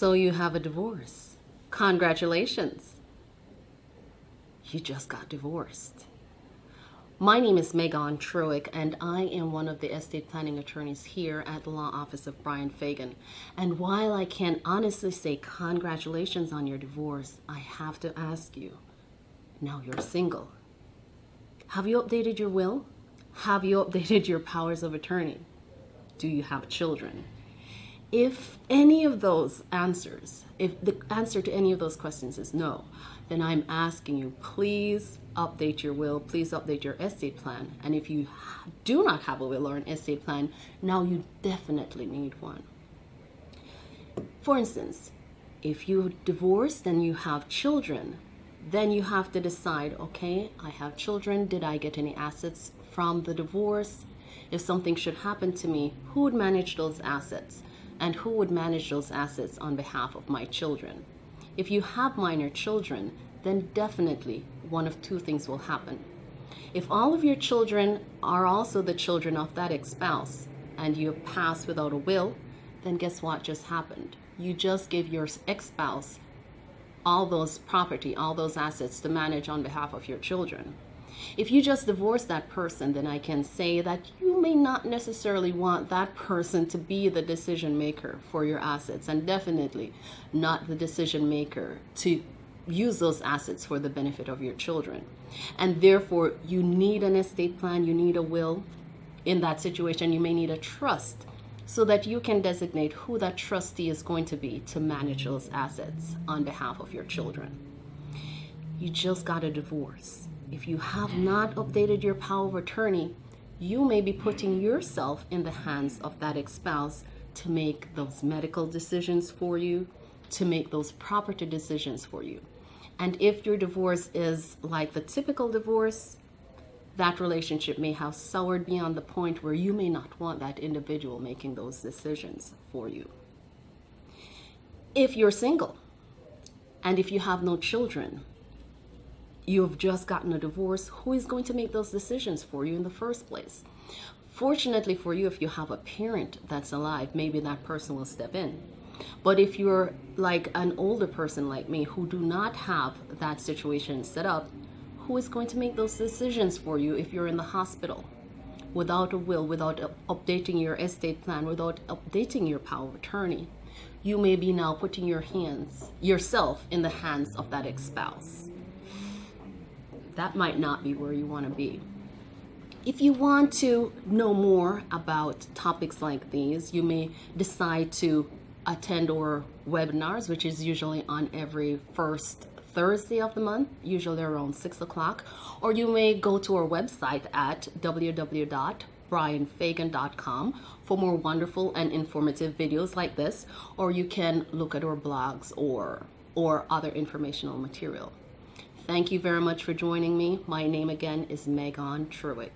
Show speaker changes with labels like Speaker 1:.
Speaker 1: So you have a divorce. Congratulations. You just got divorced. My name is Megan Truick, and I am one of the estate planning attorneys here at the law office of Bryan Fagan. And while I can honestly say congratulations on your divorce, I have to ask you, now you're single. Have you updated your will? Have you updated your powers of attorney? Do you have children? If any of those answers, if the answer to any of those questions is no, then I'm asking you, please update your will, please update your estate plan. And if you do not have a will or an estate plan, now you definitely need one. For instance, if you're divorced and you have children, then you have to decide, okay, I have children, did I get any assets from the divorce? If something should happen to me, who would manage those assets? And who would manage those assets on behalf of my children? If you have minor children, then definitely one of two things will happen. If all of your children are also the children of that ex-spouse and you have passed without a will, then guess what just happened? You just gave your ex-spouse all those property, all those assets to manage on behalf of your children. If you just divorce that person, then I can say that you may not necessarily want that person to be the decision maker for your assets, and definitely not the decision maker to use those assets for the benefit of your children. And therefore, you need an estate plan, you need a will. In that situation, you may need a trust so that you can designate who that trustee is going to be to manage those assets on behalf of your children. You just got a divorce. If you have not updated your power of attorney, you may be putting yourself in the hands of that ex-spouse to make those medical decisions for you, to make those property decisions for you. And if your divorce is like the typical divorce, that relationship may have soured beyond the point where you may not want that individual making those decisions for you. If you're single, and if you have no children, you've just gotten a divorce, who is going to make those decisions for you in the first place? Fortunately for you, if you have a parent that's alive, maybe that person will step in. But if you're like an older person like me who do not have that situation set up, who is going to make those decisions for you if you're in the hospital? Without a will, without updating your estate plan, without updating your power of attorney, you may be now putting yourself in the hands of that ex-spouse. That might not be where you want to be. If you want to know more about topics like these, you may decide to attend our webinars, which is usually on every first Thursday of the month, usually around 6 o'clock, or you may go to our website at www.bryanfagan.com for more wonderful and informative videos like this, or you can look at our blogs or other informational material. Thank you very much for joining me. My name again is Megan Truick.